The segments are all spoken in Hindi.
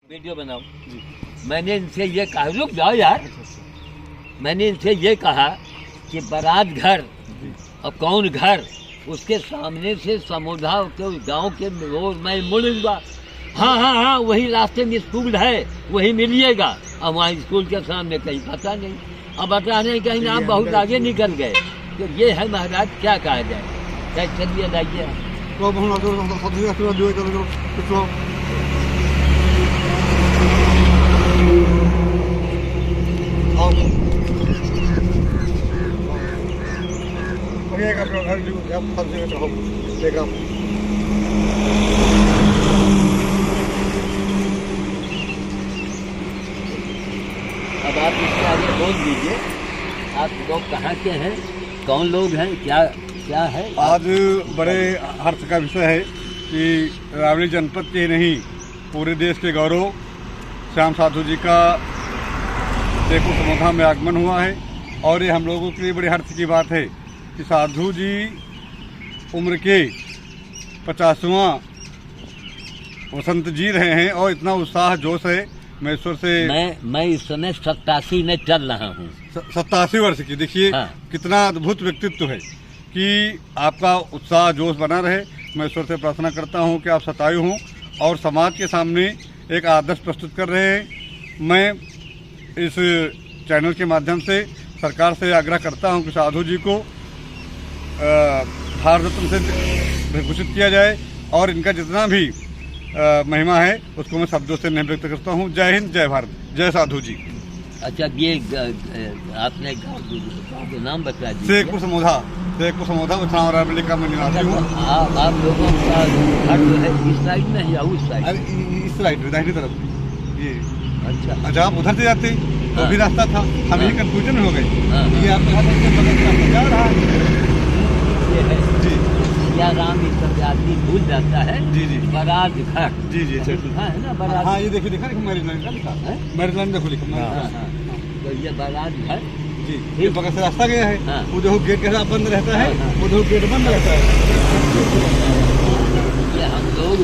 वीडियो बनाओ। मैंने इनसे ये कहा, रुक जाओ यार, मैंने इनसे ये कहा कि बारात घर और कौन घर, उसके सामने से समुद्र के गांव के रोड मैं मुड़ूंगा। हाँ हाँ हाँ, वही रास्ते में स्कूल है, वही मिलिएगा। अब वहाँ स्कूल के सामने कहीं पता नहीं, अब बता नहीं कहीं आप बहुत आगे निकल गए। तो ये है महाराज, क्या कहा जाए। चलिए लाइए अब आप इसके आगे बोल दीजिए, आप लोग कहाँ के हैं, कौन लोग हैं, क्या क्या है। आज बड़े हर्ष का विषय है कि रावली जनपद के नहीं पूरे देश के गौरव श्याम साधु जी का देखो समोधा में आगमन हुआ है। और ये हम लोगों के लिए बड़ी हर्ष की बात है कि साधु जी उम्र के 50वां वसंत जी रहे हैं और इतना उत्साह जोश है। मैं ईश्वर से मैं इस समय 87 में चल रहा हूँ। 87 वर्ष की, देखिए हाँ। कितना अद्भुत व्यक्तित्व है कि आपका उत्साह जोश बना रहे। मैं ईश्वर से प्रार्थना करता हूँ कि आप शतायु हों और समाज के सामने एक आदर्श प्रस्तुत कर रहे हैं। मैं इस चैनल के माध्यम से सरकार से आग्रह करता हूँ कि साधु जी को भारत रत्न से घोषित किया जाए और इनका जितना भी महिमा है उसको मैं शब्दों से नहीं व्यक्त करता हूँ। जय हिंद, जय भारत, जय साधु जी। अच्छा, ये आपने गाँव का नाम बता दिया। शेखपुर समोधा उत्तराव रावली का मैं निवासी हूँ। आप लोगों का घर जो है इस साइड में है या उस साइड? इस साइड में, दाहिनी तरफ ये। अच्छा, आप उधर से जाते तो भी रास्ता था, हम यही कंफ्यूजन हो गए। ये आपके हाथ में बगल से आपको जा रहा है। ये है जी, या राम इस सब आदमी भूल जाता है। जी जी बारात घर। जी जी अच्छा लिखा है ना बारात। हाँ, ये देखिए, लिखा है मैरिजलैंड का, लिखा है मैरिजलैंड, देखो लिखा। तो ये बारात घर जी, ये बगल से रास्ता गया है। हाँ। वो देखो गेट के साथ बंद रहता है, वो देखो गेट बंद रहता है। ये हम लोग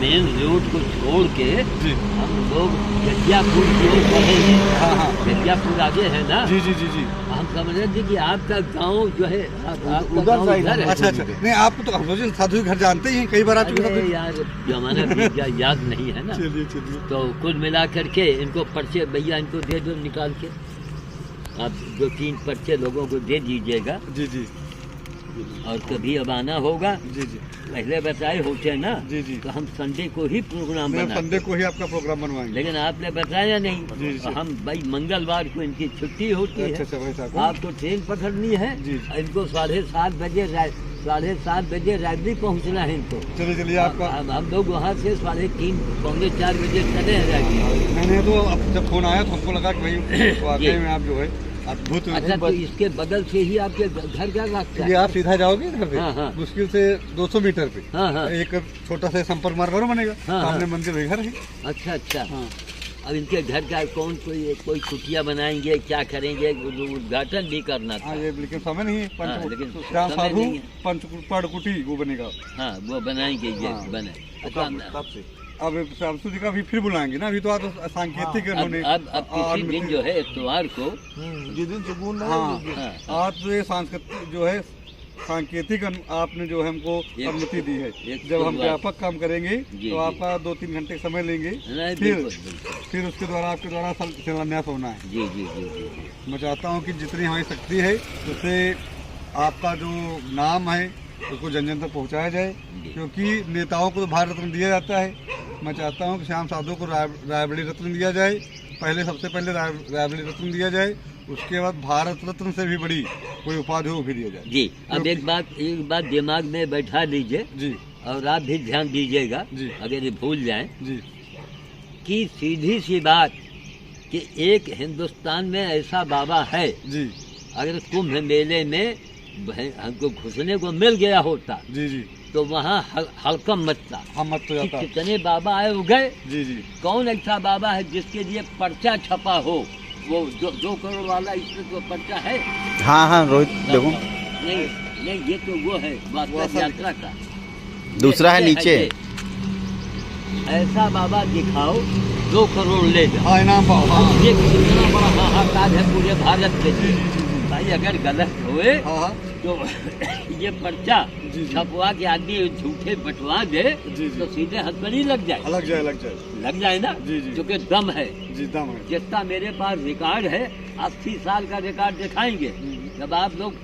मेन रोड को छोड़ के जी हम लोग जजियापुर की ओर बढ़े हैं। हाँ हाँ जजियापुर आगे है ना। जी जी जी जी। हम समझ रहे थे कि आपका गांव जो है आपका उधर गाँव साइड उधर है। अच्छा अच्छा, नहीं आपको तो हम साधु घर जानते ही हैं, कई बार आ चुके अरे हैं। यार, जमाना बीत गया, याद नहीं है ना। चलिए चलिए। तो कुल मिला करके इनको पर्चे भैया इनको दे दो निकाल के। आप 2-3 पर्चे लोगों को दे दीजिएगा। जी जी और कभी अब आना होगा, जी जी पहले बताए होते ना। जी जी। तो हम संडे को ही प्रोग्राम मैं बनाते, संडे को ही आपका प्रोग्राम बनवाएंगे। लेकिन आपने बताया जी, नहीं। जी। तो हम भाई मंगलवार को इनकी छुट्टी होती अच्छा है। अच्छा भाई साहब। आपको ट्रेन पकड़नी है। जी। इनको 7:30 बजे 7:30 बजे रायबरेली पहुंचना है इनको। चलिए चलिए, आपका हम लोग वहाँ से 3:30 पौने 4 बजे चले हैं रायबरेली। मैंने तो अब जब फोन आया तो हमको लगा कि भाई वाकई में आप जो है अद्भुत। अच्छा, तो इसके बगल से ही आपके घर का रास्ता ये है। आप सीधा जाओगे इधर से, हाँ, हाँ। मुश्किल से 200 मीटर पे हाँ हाँ। एक छोटा सा संपर्क मार्ग और बनेगा। हाँ, सामने हाँ। मंदिर घर है। अच्छा अच्छा। हाँ। अब इनके घर का कोई कुटिया बनाएंगे, क्या करेंगे, उद्घाटन भी करना था। हाँ, ये लेकिन समय नहीं है। हाँ, लेकिन श्याम समय साधु नहीं है। पंचकुटी वो बनेगा। हाँ, वो बनाएंगे, ये हाँ। बने। अच्छा, तब से अब श्याम साधु जी का भी फिर बुलाएंगे ना। अभी तो आज सांकेतिक उन्होंने अब किसी दिन जो है इतवार को, जिस दिन सुकून। हाँ, आज तो ये सांस्कृतिक जो है सांकेतिक आपने जो है हमको अनुमति दी है। जब हम व्यापक काम करेंगे तो आपका 2-3 घंटे समय लेंगे। फिर उसके द्वारा आपके द्वारा शिलान्यास होना है। जी जी जी जी। मैं चाहता हूँ कि जितनी हमारी शक्ति है उससे आपका जो नाम है उसको जन जन तक पहुँचाया जाए, क्योंकि नेताओं को तो भारत रत्न दिया जाता है। मैं चाहता हूँ कि श्याम साधु को रायबरेली रत्न दिया जाए। सबसे पहले रायबरेली रत्न दिया जाए, उसके बाद भारत रत्न से भी बड़ी कोई उपाधि वो भी दिया जाए। जी, अब एक बात दिमाग में बैठा लीजिए जी, और आप भी ध्यान दीजिएगा जी। अगर ये भूल जाएं जी कि सीधी सी बात कि एक हिंदुस्तान में ऐसा बाबा है, जी अगर कुंभ मेले में हमको घुसने को मिल गया होता जी जी, तो वहाँ हड़कम मचता। हम मत तो जाता। कितने बाबा आए हो गए। जी जी। कौन ऐसा बाबा है जिसके लिए पर्चा छपा हो? वो 2 करोड़ वाला इसमें तो पर्चा है। हाँ हाँ रोहित देखो, नहीं, ये तो वो है वास्तव यात्रा का। दूसरा है नीचे। ऐसा बाबा दिखाओ 2 करोड़ ले जाओ। हाँ, इनाम पाओ। हाँ ये कितना बड़ा हाहाकार है पूरे भारत के लिए। भाई अगर गलत हुए हाँ हाँ तो ये पर्चा जी, जी। छपवा के आदमी झूठे बंटवा दे जी, जी। तो सीधे हथकड़ी लग जाए। लग जाए लग जाए ना, जी, जी। क्योंकि दम है। जी, दम है। जितना मेरे पास रिकॉर्ड है 80 साल का रिकॉर्ड दिखाएंगे। जब आप लोग,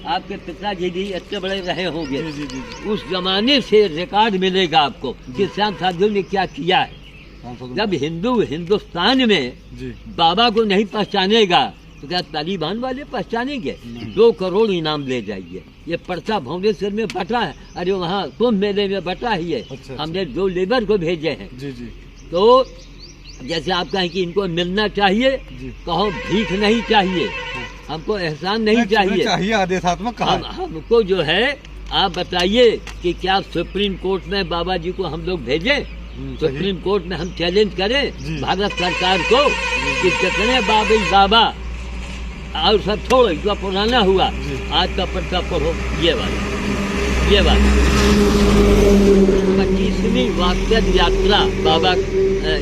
आपके पिताजी भी इतने बड़े रहे होंगे, जी, जी, जी। उस जमाने से रिकॉर्ड मिलेगा आपको कि श्याम साधु ने क्या किया है। जब हिंदू हिंदुस्तान में जी बाबा को नहीं पहचानेगा तो क्या तालिबान वाले पहचानेंगे। 2 करोड़ इनाम ले जाइए। ये पर्चा भुवनेश्वर में बटा है, अरे वहाँ कुंभ मेले में बटा ही है। अच्छा। हमने 2 लेबर को भेजे हैं। जी जी तो जैसे आप कहें कि इनको मिलना चाहिए, जी। कहो भीख नहीं चाहिए, हमको एहसान नहीं चाहिए। चाहिए आदेशात्मक कहा है। हमको जो है आप बताइए कि क्या सुप्रीम कोर्ट में बाबा जी को हम लोग भेजें? सही। सुप्रीम कोर्ट में हम चैलेंज करें जी। भारत सरकार को कि जितने बाबा और सब छोड़ो, जो पुराना हुआ जी। आज का पर्चा पढ़ो। ये बात 25वीं वास्तव यात्रा बाबा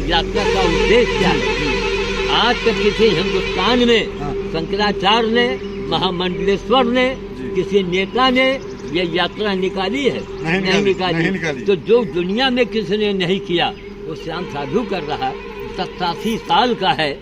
यात्रा का उद्देश्य क्या है? आज तक किसी हिंदुस्तान में हाँ। शंकराचार्य ने, महामंडलेश्वर ने, जी। किसी नेता ने ये यात्रा निकाली है? नहीं निकाली। तो जो दुनिया में किसी ने नहीं किया वो श्याम साधु कर रहा है। 87 साल का है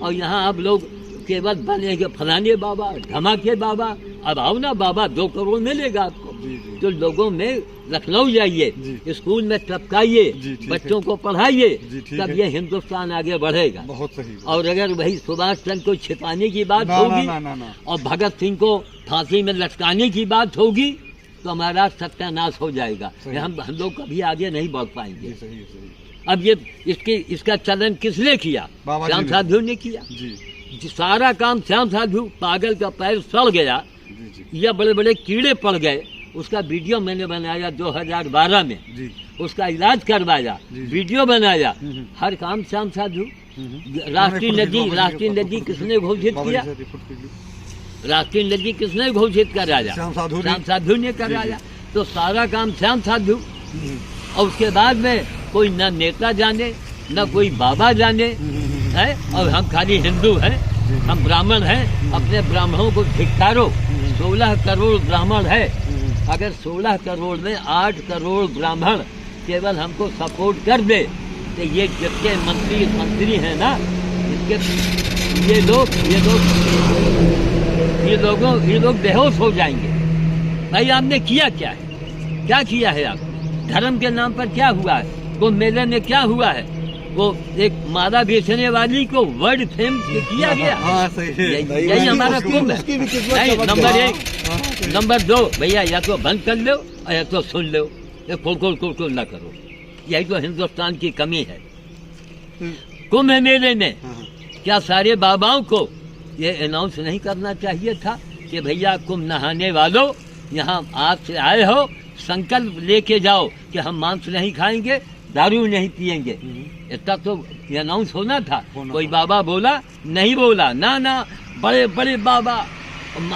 और यहाँ आप लोग केवल बनेंगे फलाने बाबा, धमाके बाबा। अब आओ ना बाबा, 2 करोड़ मिलेगा आपको। जी, जी। तो लोगों में लखनऊ जाइए, जी। स्कूल में टपकाइए, जी, ठीक बच्चों को पढ़ाइए, जी, ठीक तब है। ये हिंदुस्तान आगे बढ़ेगा। बहुत सही। और अगर वही सुभाष चंद्र को छिपाने की बात ना, होगी ना, ना, ना। और भगत सिंह को फांसी में लटकाने की बात होगी तो हमारा सत्यानाश हो जाएगा। सही। हम लोग कभी आगे नहीं बढ़ पाएंगे। जी, सही सही। अब ये इसका चलन किसने किया? बाबा जी श्याम ने। साधु ने किया। जी सारा काम श्याम साधु, पागल का पैर सड़ गया जी जी या बड़े बड़े कीड़े पड़ गए, उसका वीडियो मैंने बनाया 2012 में, जी उसका इलाज करवाया, जी, जी। वीडियो बनाया। हम्म। हर काम श्याम साधु। हम्म। राष्ट्रीय बाबा जी नदी किसने घोषित बाबा जी किया? से रिपोर्ट कीजिए। राष्ट्रीय नदी किसने घोषित कराया? श्याम साधु ने। श्याम साधु ने कराया। तो सारा काम श्याम साधु। हम्म। और उसके बाद में कोई न नेता जाने न कोई बाबा जाने है, और हम खाली हिंदू हैं, हम ब्राह्मण हैं, अपने ब्राह्मणों को धिक्कारो। 16 करोड़ ब्राह्मण है, अगर 16 करोड़ में 8 करोड़ ब्राह्मण केवल हमको सपोर्ट कर दे तो ये जितने मंत्री हैं ना, ये लोग बेहोश हो जाएंगे। भाई आपने किया क्या है? क्या किया है आप? धर्म के नाम पर क्या हुआ है? वो मेले में क्या हुआ है? वो एक माला बेचने वाली को वर्ल्ड फेम किया गया। हाँ सही है। यही हमारा कुंभ है। नहीं, नंबर 1। नंबर 2, भैया या तो बंद कर लो और या तो सुन लो, ये कुल ना करो। यही तो हिंदुस्तान की कमी है। कुंभ मेले में क्या सारे बाबाओं को ये अनाउंस नहीं करना चाहिए था कि भैया कुंभ नहाने वालों, यहाँ आप से आए हो, संकल्प लेके जाओ कि हम मांस नहीं खाएंगे, दारू नहीं पिएंगे। इतना तो अनाउंस होना था। कोई बाबा बोला? नहीं बोला। ना बड़े बड़े बाबा,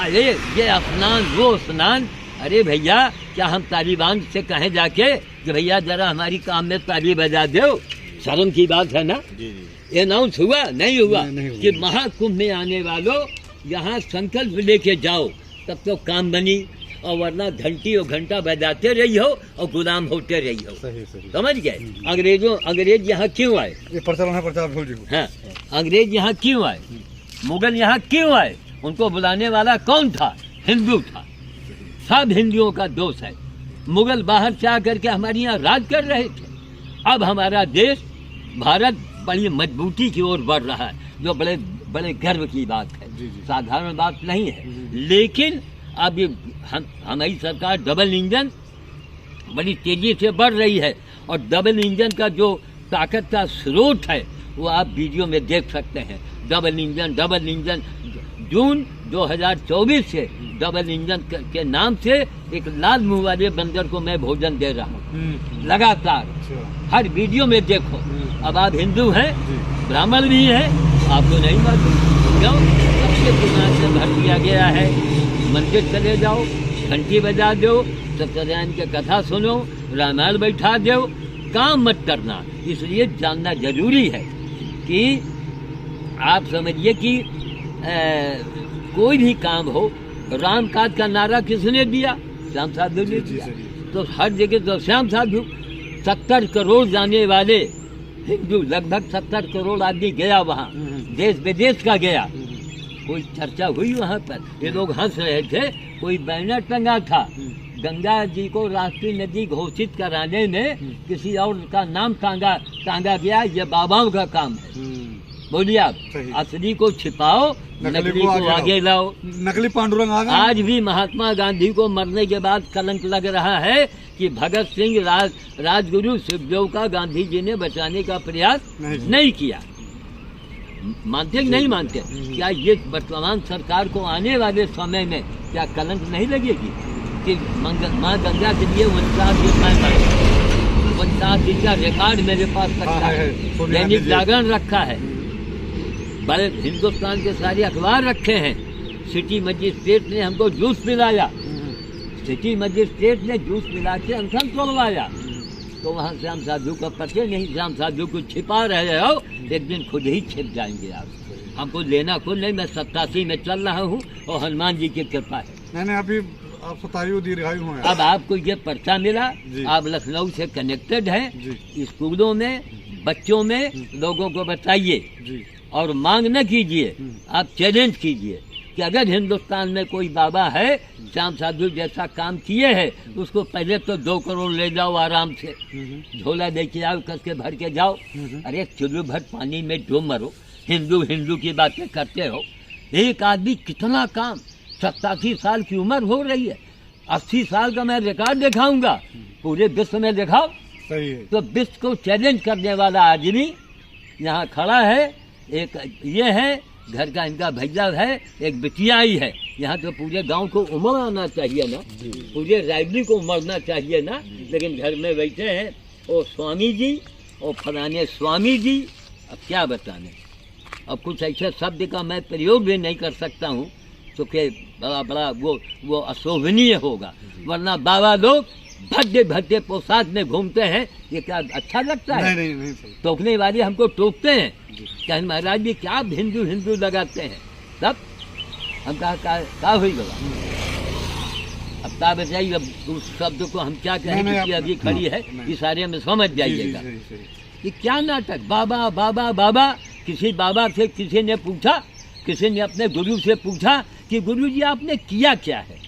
ये स्नान वो स्नान। अरे भैया, क्या हम तालिबान से कहें जाके कि भैया जरा हमारी काम में ताली बजा दो? शर्म की बात है ना। ये अनाउंस हुआ? नहीं हुआ कि महाकुंभ में आने वालों यहाँ संकल्प लेके जाओ, तब तो काम बनी। और वरना घंटी और घंटा बजाते रही हो और गुलाम होते रही हो। सही सही। समझ गए? अंग्रेज यहाँ क्यों आए? ये प्रचलन है, प्रचार भूल जी। हाँ, अंग्रेज यहाँ क्यों आए? मुगल यहाँ क्यों आए? उनको बुलाने वाला कौन था? हिंदू था। सब हिंदुओं का दोष है। मुगल बाहर से आकर के हमारे यहाँ राज कर रहे थे। अब हमारा देश भारत बड़ी मजबूती की ओर बढ़ रहा है, जो बड़े बड़े गर्व की बात है। साधारण बात नहीं है। लेकिन अब ये हमारी सरकार डबल इंजन बड़ी तेजी से बढ़ रही है, और डबल इंजन का जो ताकत का स्रोत है वो आप वीडियो में देख सकते हैं। डबल इंजन जून 2024 से डबल इंजन के नाम से एक लाल मुंह वाले बंदर को मैं भोजन दे रहा हूँ लगातार। हर वीडियो में देखो। अब आप हिंदू हैं, ब्राह्मण भी हैं, आपको नहीं मालूम क्यों? सबसे दिमाग में भर दिया गया है। मंदिर चले जाओ, घंटी बजा दो, सत्यनारायण की कथा सुनो, रामायण बैठा दो, काम मत करना। इसलिए जानना जरूरी है कि आप समझिए कि कोई भी काम हो, राम काज का नारा किसने दिया? श्याम साधु ने दिया। तो हर जगह तो श्याम साधु 70 करोड़ जाने वाले हिंदू, लगभग 70 करोड़ आदमी गया वहाँ, देश विदेश का गया। कोई चर्चा हुई वहाँ पर? ये लोग हंस रहे थे। कोई बैनर टंगा था, गंगा जी को राष्ट्रीय नदी घोषित कराने में किसी और का नाम टांगा गया। ये बाबाओं का काम है। बोलिए आप, असली को छिपाओ, नकली को आगे लाओ। नकली पांडुरंग आ गए। आज भी महात्मा गांधी को मरने के बाद कलंक लग रहा है कि भगत सिंह राजगुरु सुखदेव का गांधी जी ने बचाने का प्रयास नहीं किया। मानते कि नहीं मानते? क्या ये वर्तमान सरकार को आने वाले समय में क्या कलंक नहीं लगेगी कि माँ गंगा के लिए 49 दिन का रिकॉर्ड मेरे पास रखा है, दैनिक जागरण रखा है, बड़े हिंदुस्तान के सारे अखबार रखे हैं। सिटी मजिस्ट्रेट ने हमको जूस पिलाया, सिटी मजिस्ट्रेट ने जूस पिला के अनशन तोड़वाया। तो वहाँ श्याम साधु का पते नहीं, श्याम साधु को छिपा रहे हो, एक दिन खुद ही छिप जाएंगे आप। हमको लेना खुद नहीं, मैं 87 में चल रहा हूँ और हनुमान जी की कृपा है। नहीं, अभी आप 27 दीर्घायु हैं। अब आपको ये पर्चा मिला, आप लखनऊ से कनेक्टेड हैं। स्कूलों में, बच्चों में लोगों को बताइए और मांग न कीजिए, आप चैलेंज कीजिए कि अगर हिंदुस्तान में कोई बाबा है श्याम साधु जैसा काम किए हैं, उसको पहले तो 2 करोड़ ले जाओ आराम से, झोला लेके आओ, कस के भर के जाओ। अरे चुल्लू भर पानी में डूब मरो, हिंदू की बातें करते हो। एक आदमी कितना काम, 87 साल की उम्र हो रही है, 80 साल का मैं रिकॉर्ड दिखाऊंगा, पूरे विश्व में दिखाओ। सही है। तो विश्व को चैलेंज करने वाला आदमी यहाँ खड़ा है। एक ये है, घर का इनका भैया है, एक बिटियाई है। यहाँ तो पूरे गांव को उमड़ आना चाहिए ना, पूरे रायबली को उमड़ना चाहिए ना, लेकिन घर में बैठे हैं और स्वामी जी और फलाने स्वामी जी। अब क्या बताने, अब कुछ ऐसे शब्द का मैं प्रयोग भी नहीं कर सकता हूँ तो कि बड़ा वो अशोभनीय होगा। वरना बाबा लोग भद्दे भद्दे पोशाक में घूमते हैं, ये क्या अच्छा लगता है? नहीं। टोकने वाले हमको टोकते हैं, क्या महाराज जी क्या हिंदू लगाते हैं। तब हम कहा हुई गवा। अब ता बताइए, अब उस शब्द को हम क्या कहें कि अभी खड़ी है, इशारे में समझ जाइएगा। ये क्या नाटक, बाबा बाबा बाबा। किसी बाबा से किसी ने पूछा, किसी ने अपने गुरु से पूछा कि गुरु जी आपने किया क्या है,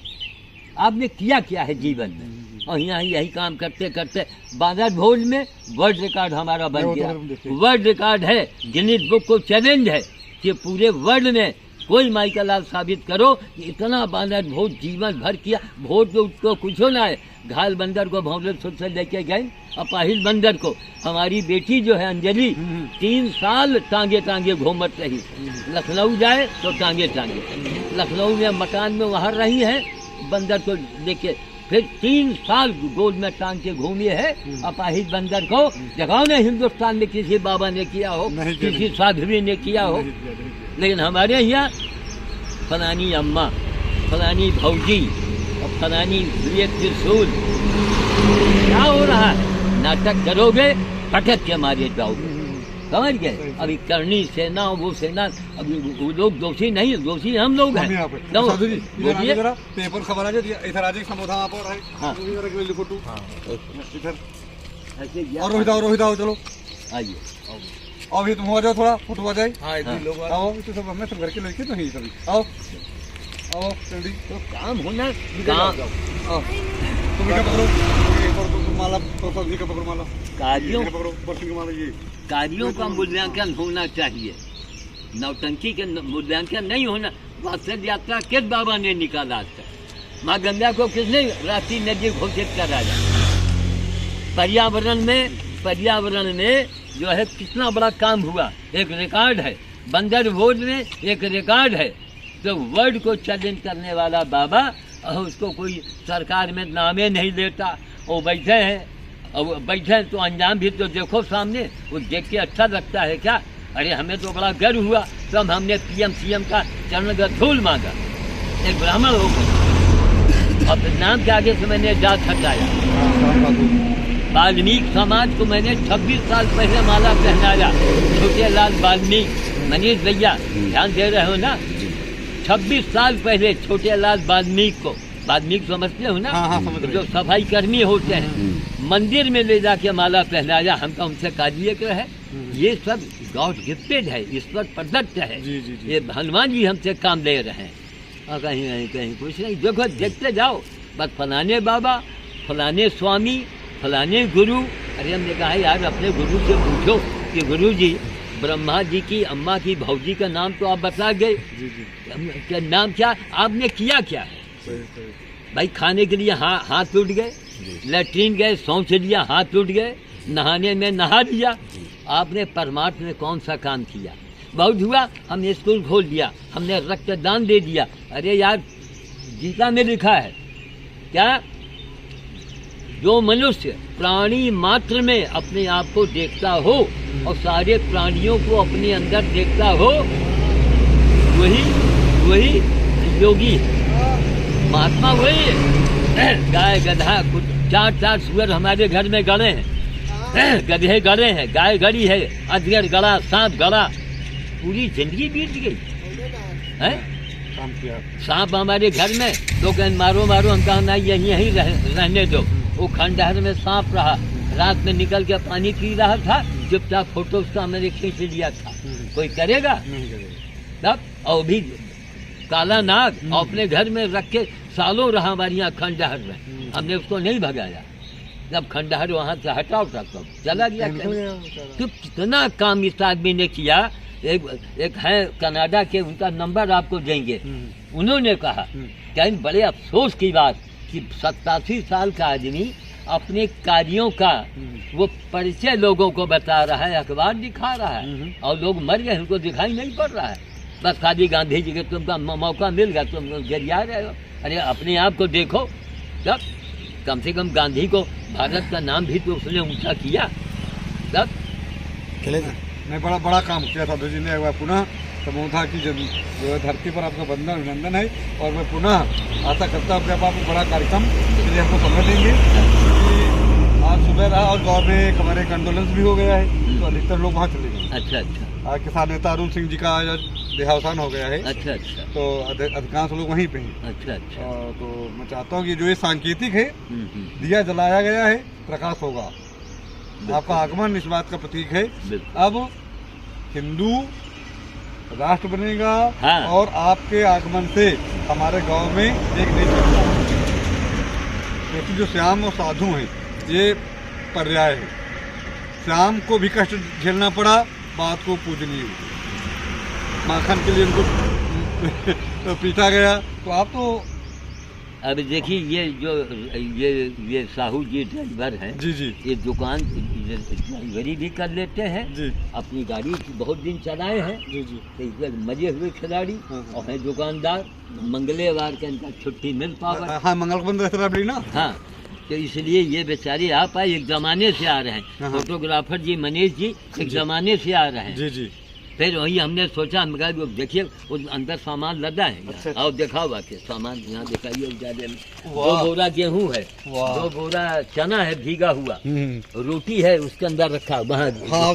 आपने किया क्या है जीवन में? और यहाँ यही काम करते करते बाजार भोज में वर्ल्ड रिकॉर्ड हमारा बन गया। वर्ल्ड रिकॉर्ड है, गिनीज बुक को चैलेंज है कि पूरे वर्ल्ड में कोई माइकल साबित करो कि इतना बानर भोज जीवन भर किया। भोज तो उसको कुछ ना है, घायल बंदर को भौलेश्वर से लेके गए, अपाहिज बंदर को। हमारी बेटी जो है अंजलि 3 साल टांगे टांगे घूमत रही, लखनऊ जाए तो टांगे टांगे, लखनऊ में मकान में वहाँ रही है, बंदर को लेके फिर 3 साल गोद में टांग के घूमी है अपाहिज बंदर को। जगह ने हिंदुस्तान में किसी बाबा ने किया हो, किसी साध्वी ने किया हो, लेकिन हमारे यहाँ फलानी अम्मा, फलानी भौजी और फलानी त्रिशूल। क्या हो रहा है? नाटक करोगे पटक के मारे जाओगे, समझ गए? अभी करनी सेना वो सेना, अभी वो लोग दोषी नहीं, दोषी हम लोग हैं। बोलिए, पेपर खबर आ जाती है इधर आज समोधा आप और है। हाँ। फोटो इधर ऐसे और रोहित आओ चलो आइए, आओ ये तुम हो जाओ, थोड़ा फोटो आ जाए। हाँ। आओ तो सब हमें सब घर के लड़के तो ही सभी आओ आओ जल्दी। तो काम होना, काम तुम क्या पकड़ो, तुम माला प्रसाद जी का पकड़ो, माला कार्यों पकड़ो, बर्फी की माला। ये कार्यों का मूल्यांकन होना चाहिए, नौटंकी के मूल्यांकन नहीं होना। वात्सल्य यात्रा किस बाबा ने निकाला आज तक? माँ गंगा को किसने राष्ट्रीय नदी घोषित कराया? पर्यावरण में जो है कितना बड़ा काम हुआ, एक रिकॉर्ड है। बंदर भोज में एक रिकॉर्ड है। तो वर्ल्ड को चैलेंज करने वाला बाबा, और उसको कोई सरकार में नामे नहीं लेता। वो बैठे हैं, और बैठे हैं तो अंजाम भी तो देखो सामने, वो देख के अच्छा लगता है क्या? अरे हमें तो बड़ा गर्व हुआ तब हमने PM CM का चरण का धूल मांगा, एक ब्राह्मण होकर, और नाम के आगे से मैंने जात हटाया। वाल्मीकि समाज को मैंने 26 साल पहले माला पहनाया। छोटे लाल वाल्मीकि, मनीष भैया ध्यान दे रहे हो ना? 26 साल पहले छोटे लाल वाल्मीकि को, वाल्मीकि समझते हो ना? हाँ, समझ रहे जो सफाई कर्मी होते हैं, मंदिर में ले जाके माला पहनाया। हमका उनसे कार्य है। ये सब गॉड गिफ्टेड है, ईश्वर प्रदत्त है। जी, जी, जी। ये हनुमान जी हमसे काम ले रहे हैं। और कहीं कुछ नहीं। देखो देखते जाओ, बस फलाने बाबा, फलाने स्वामी, फलाने गुरु। अरे हमने कहा यार अपने गुरु से पूछो कि गुरु जी ब्रह्मा जी की अम्मा की भौजी का नाम तो आप बता गए, क्या नाम क्या आपने किया क्या है? भाई खाने के लिए हाथ टूट गए, लेट्रीन गए शौच लिया हाथ टूट गए, नहाने में नहा लिया। आपने परमार्थ में कौन सा काम किया? बहुत हुआ हमने स्कूल खोल दिया, हमने रक्तदान दे दिया। अरे यार गीता में लिखा है क्या? जो मनुष्य प्राणी मात्र में अपने आप को देखता हो और सारे प्राणियों को अपने अंदर देखता हो, वही योगी है, महात्मा वही है। गाय गधा कुछ 4 सुअर हमारे घर में गड़े हैं, गधे गड़े हैं, गाय गड़ी है, अजगर गड़ा, सांप गड़ा, पूरी जिंदगी बीत गई है। सांप हमारे घर में तो कहें मारो मारो, हम कहा नहीं यहीं रहने दो। वो खंडहर में सांप रहा, रात में निकल के पानी पी रहा था, चुपचाप फोटो उसका मैंने खींच लिया था। कोई करेगा तब? और भी काला नाग अपने घर में रख के सालों रहा हमारे यहाँ खंडहर में, हमने उसको नहीं भगाया। जब खंडहर वहाँ से हटाओ तब चला गया। तो कितना काम इस आदमी ने किया। एक है कनाडा के, उनका नंबर आपको देंगे। उन्होंने कहा कहीं बड़े अफसोस की बात कि 87 साल का आदमी अपने कार्यों का वो परिचय लोगों को बता रहा है, अखबार दिखा रहा है, और लोग मर गए, उनको दिखाई नहीं पड़ रहा है। बस खाली गांधी जी के तुमका मौका मिल गया, तुम गरिया रहे हो। अरे अपने आप को देखो, तब कम से कम गांधी को भारत का नाम भी तो उसने ऊंचा किया। तब नहीं, बड़ा काम किया साधु जी ने। एक बार पुनः समोधा की जो है धरती पर आपका बंधन अभिनंदन है, और मैं पुनः आशा करता हूँ कि आप बड़ा कार्यक्रम के लिए हमको समय देंगे। आज सुबह रहा और गाँव में एक हमारे कंडोलेंस भी हो गया है, तो अधिकतर लोग वहाँ चले गए। अच्छा। आज किसान नेता अरुण सिंह जी का आज देहावसान हो गया है। अच्छा। तो अधिकांश लोग वहीं पे हैं। अच्छा। तो मैं चाहता हूँ कि जो ये सांकेतिक है, दिया जलाया गया है, प्रकाश होगा। आपका आगमन इस बात का प्रतीक है। अब हिंदू राष्ट्र बनेगा। हाँ। और आपके आगमन से हमारे गांव में एक नई चर्चा है, क्योंकि जो श्याम और साधु हैं ये पर्याय है। श्याम को भी कष्ट झेलना पड़ा, बात को पूजनीय माखन के लिए उनको तो पीटा गया। तो आप तो अब देखिए ये जो ये साहू जी ड्राइवर हैं। जी जी। ये दुकान ड्राइवरी भी कर लेते हैं जी, अपनी गाड़ी बहुत दिन चलाए हैं जी जी। तो मजे हुए खिलाड़ी और हैं दुकानदार। मंगलवार के अंदर छुट्टी मिल पावा। हाँ, मंगल बंद रहता है ना। हाँ, तो इसलिए ये बेचारे आप आए, एक जमाने से आ रहे हैं। फोटोग्राफर जी मनीष जी एक जमाने से आ रहे हैं जी जी। फिर वही हमने सोचा, हम कहा देखिए उस अंदर सामान लदा है। अच्छा। और दिखाओ बाकी सामान यहाँ दिखाइए। 2 बोरा गेहूँ है, 2 बोरा चना है भीगा हुआ, रोटी है उसके अंदर रखा वहाँ। हाँ,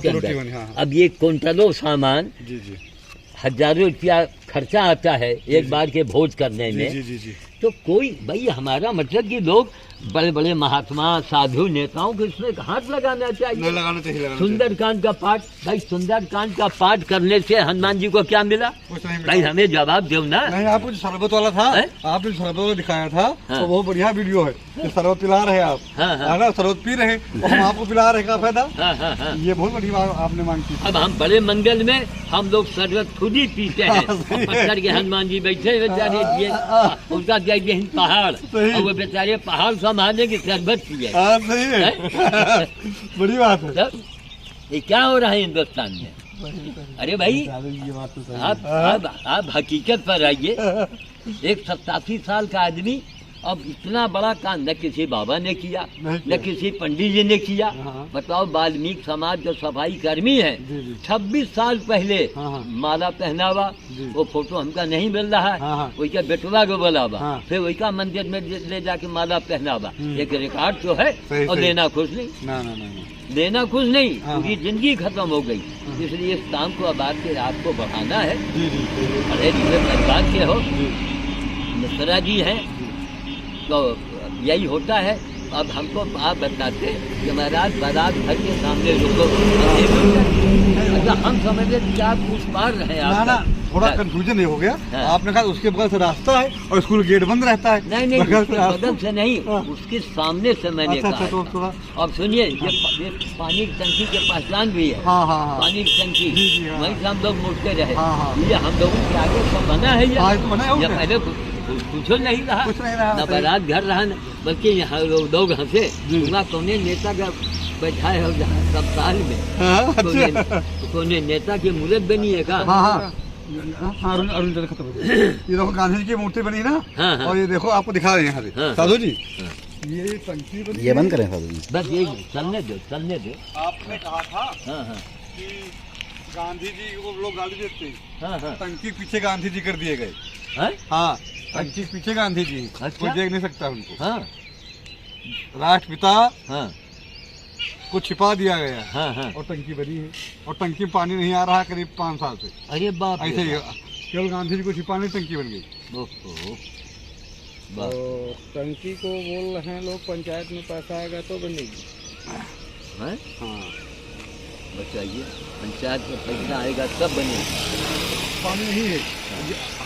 अब ये कुंटलों सामान जी जी, हजारों रुपया खर्चा आता है एक बार के भोज करने में। जी जी जी। तो कोई भाई हमारा मतलब कि लोग बड़े बड़े महात्मा साधु नेताओं को इसमें हाथ लगाना चाहिए। लगाना चाहिए। सुंदरकांड का पाठ, भाई सुंदरकांड का पाठ करने से हनुमान जी को क्या मिला? भाई हमें जवाब दो ना। नहीं, आपको जो शरबत वाला था, आपने शरबत वाला दिखाया था। हाँ। तो बहुत बढ़िया वीडियो है। शरबत पिला रहे आप, है ना, शरबत पी रहे और हम आपको पिला रहे, क्या फायदा? ये बहुत बड़ी बात आपने मांग की। अब हम बड़े मंगल में हम लोग शरबत खुद ही पीते हैं। पत्थर के हनुमान जी बैठे बेचारे, उनका पहाड़, और वो बेचारे पहाड़ संभालने की शरबत पिए। सही है। बड़ी बात है। ये क्या हो रहा है हिंदुस्तान में? अरे भाई आप हकीकत पर आइए। एक 87 साल का आदमी अब इतना बड़ा काम न किसी बाबा ने किया, नहीं न किया। किसी पंडित जी ने किया। हाँ। बताओ, वाल्मीकि समाज जो सफाई कर्मी है, जी, जी। 26 साल पहले हाँ, हाँ। माला पहनावा, जी। वो फोटो हमका नहीं मिल रहा है, हाँ, हाँ। वही का बेटवा को बोलावा, हाँ। फिर वही का मंदिर में ले जाके माला पहनावा। एक रिकॉर्ड तो है, सही, और सही। लेना खुश नहीं, ना ना ना ना। लेना कुछ नहीं, हाँ, पूरी हाँ। जिंदगी खत्म हो गई। इसलिए इस काम को अब आपको बढ़ाना है। जी जी पढ़े लिखे परिवार के हो, जी मिश्रा जी हैं, तो यही होता है। अब हमको आप बताते कि महाराज बारात घर के सामने रुको, अच्छा हम समझे कि आप कुछ पार रहे ना ना, थोड़ा हाँ। कंफ्यूजन ये हो गया। हाँ। आपने कहा उसके बगल से रास्ता है और स्कूल गेट बंद रहता है। नहीं नहीं, बगल उसके रास्ता- बगल से नहीं, हाँ। उसके सामने से मैंने अच्छा अच्छा, कहा। तो थोड़ा अब सुनिए, ये पानी की टंकी के पहचान भी है। हाँ हाँ हाँ पानी की टंकी, जी, जी, हाँ। वहीं से हम लोग मुड़ते रहे। हाँ, हाँ। ये हम लोगों के आगे सब बना है ये। हाँ, ये तो बना है, ये और पहले कुछ नहीं रहा, कुछ नहीं रहा, न सही। बारात घर रहा, न बल्कि यहाँ लोग हंसे, जी। वहाँ कौने नेता का बैठाए हो जहाँ सप्ताह में, हाँ, अच्छा कौने नेता की मूर्त बनी है का? हाँ हाँ हाँ, अरुण अरुण जरा खत्म हो गया। ये देखो गांधी जी की मूर्ति बनी ना। हाँ, हाँ। और ये देखो आपको दिखा रहे हैं यहाँ से हाँ, साधु जी, हाँ। ये टंकी बनी ये है। बंद करें साधु जी। बस ये चलने दो, चलने दो। आपने कहा था हाँ हाँ कि गांधी जी को लोग गाली देते हैं, हाँ हाँ टंकी पीछे गांधी जी कर दिए गए। हाँ हाँ, टंकी पीछे गांधी जी, अच्छा। कोई देख नहीं सकता उनको। हाँ राष्ट्रपिता हाँ को छिपा दिया गया है हाँ हाँ। और टंकी बनी है और टंकी में पानी नहीं आ रहा है करीब 5 साल से। अरे बाप रे ऐसे ही बाप। केवल गांधी जी को छिपाने टंकी बन गई। ओहो, तो बाप। टंकी को बोल रहे हैं लोग, पंचायत में पैसा आएगा तो बनेगी। हैं? हाँ, बताइए, पंचायत में पैसा आएगा तब बनेगा। पानी नहीं है।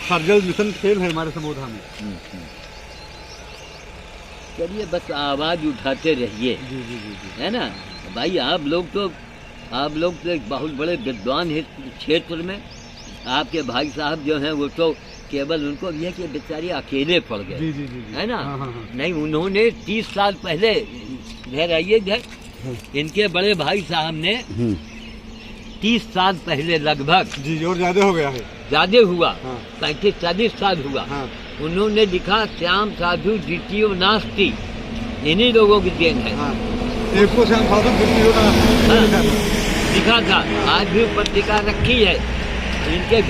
हर जल मिशन फेल है हमारे समोधा में। चलिए, बस आवाज उठाते रहिए, जी जी जी जी। है ना भाई। आप लोग तो एक बहुत बड़े विद्वान हैं इस क्षेत्र में। आपके भाई साहब जो हैं वो तो केवल उनको ये कि बेचारे अकेले पड़ गए, जी जी जी जी। है ना। हाँ, हाँ, हाँ। नहीं, उन्होंने 30 साल पहले, इधर आइए इधर, इनके बड़े भाई साहब ने 30 साल पहले लगभग, जी और ज्यादा हो गया है। ज्यादा हुआ, हाँ। 35-40 साल हुआ, हाँ। उन्होंने लिखा श्याम साधु द्वितीय नास्ति, इन्हीं लोगों की देन है। हाँ, एक को श्याम साधु द्वितीय होगा। हाँ। लिखा था, आज भी पत्रिका रखी है इनके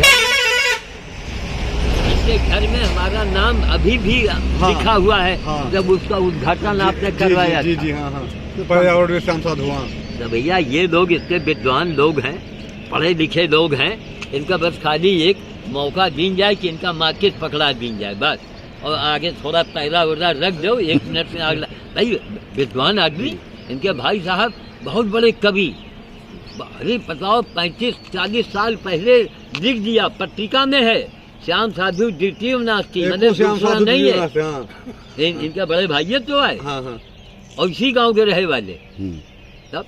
घर में हमारा नाम अभी भी लिखा हुआ है। हाँ। जब उसका उद्घाटन आपने करवाया जी था। जी हाँ हाँ, पर्यावरण में श्याम साधु। हाँ, तो भैया ये लोग इतने विद्वान लोग हैं, पढ़े लिखे लोग हैं, इनका बस खाली एक मौका दी जाए कि इनका मार्केट पकड़ा दी जाए बस, और आगे थोड़ा पैरा वैरा रख दो, 1 मिनट में अगला। भाई विद्वान आदमी, इनके भाई साहब बहुत बड़े कवि। अरे बताओ, 35-40 साल पहले लिख दिया, पत्रिका में है, श्याम साधु द्वितीय नास्ति, एक मतलब को श्याम दूसरा साधु नहीं द्वितीय है। नास्ति, हाँ। इनके बड़े भाइये तो है, हाँ हाँ और इसी गांव के रहे वाले। हम्म। तब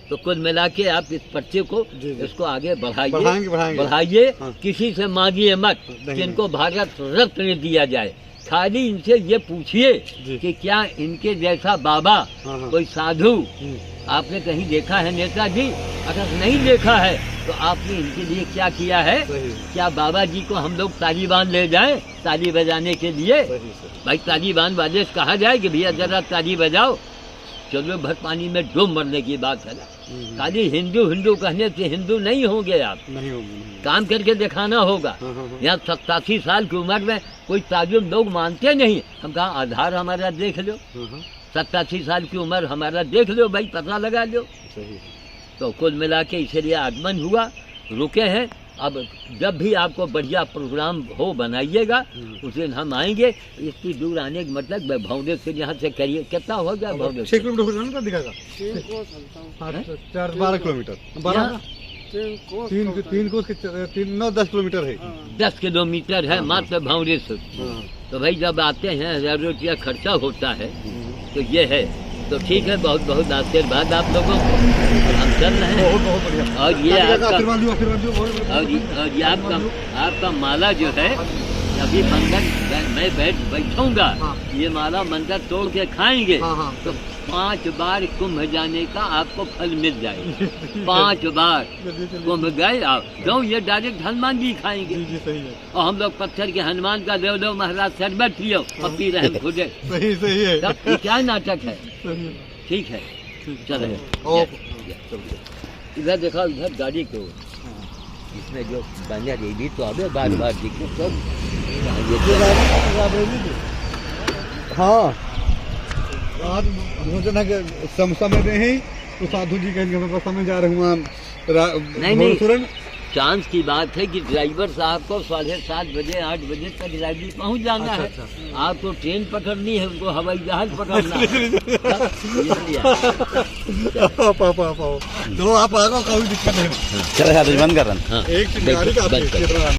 तो कुल मिला के आप इस पर्चे को, जी, जी। इसको आगे बढ़ाएंगे। बढ़ाइए। हाँ। किसी से मांगिए मत नहीं, कि इनको भारत रत्न दिया जाए। खाली इनसे ये पूछिए जी। कि क्या इनके जैसा बाबा, हाँ, हाँ। कोई साधु हम्म। आपने कहीं देखा है नेताजी? अगर नहीं देखा है तो आपने इनके लिए क्या किया है? सही क्या बाबा जी को हम लोग तालिबान ले जाएं ताली बजाने के लिए? सही सही। भाई तालिबान वाले से कहा जाए कि भैया जरा ताली बजाओ, चलो भर पानी में डूब मरने की बात है ना। खाली हिंदू हिंदू कहने से हिंदू नहीं होंगे आप, नहीं होंगे। काम करके दिखाना होगा। हाँ, हाँ, हाँ। यहाँ 87 साल की उम्र में कोई ताजुब लोग मानते नहीं। हम कहा आधार हमारा देख लो, हाँ, हाँ, 87 साल की उम्र हमारा देख लो भाई, पता लगा लो। सही है। तो कुल मिला के इसलिए आगमन हुआ, रुके हैं। अब जब भी आपको बढ़िया प्रोग्राम हो बनाइएगा, उस दिन हम आएंगे। इतनी दूर आने का मतलब भौंदे से यहाँ से करिए, कितना हो गया भौंदे 6 से? किलोमीटर हो जाना दिखाएगा। हाँ, 4-12 किलोमीटर। 12 तीन को 9-10 किलोमीटर है। 10 किलोमीटर है मात्र भौंदे से। हाँ। तो भाई जब आते हैं 1000 रुपया खर्चा होता है, तो ये है। तो ठीक है, बहुत बहुत आशीर्वाद आप लोगों को। हम चल रहे हैं। बहुत बहुत बढ़िया। और ये आपका, आशीर्वाद दो, आशीर्वाद दो। और ये आपका माला जो है अभी मंगल मैं बैठूंगा, हाँ। ये माला मंदिर तोड़ के खाएंगे, हाँ, हाँ। तो 5 बार कुंभ जाने का आपको फल मिल जाएगा। 5 बार कुंभ गए आप, क्यों ये डायरेक्ट हनुमान जी खाएंगे। जी सही है, और हम लोग पत्थर के हनुमान का देव देव महाराज शरबत पियो और पी रहे हैं खुदे। सही सही है, तब ये क्या नाटक है। सही है। ठीक है, चलो इधर देखो, इधर गाड़ी को इसमें जो बना रेडी तो अबे बार बार दिखे तो हाँ, आज भोजन है समय में ही तो साधु जी कहेंगे समय जा रहे हूँ नहीं, चांस की बात है कि ड्राइवर साहब को 7:30 बजे 8 बजे तक रायदी पहुंच जाना है। आप तो ट्रेन पकड़नी है, उनको हवाई जहाज पकड़ना है। इसलिए चलो आप आ जाओ, कोई दिक्कत नहीं। चलो साधु जी बंद कर रहे हैं। हाँ, एक गाड़ी का बंद कर।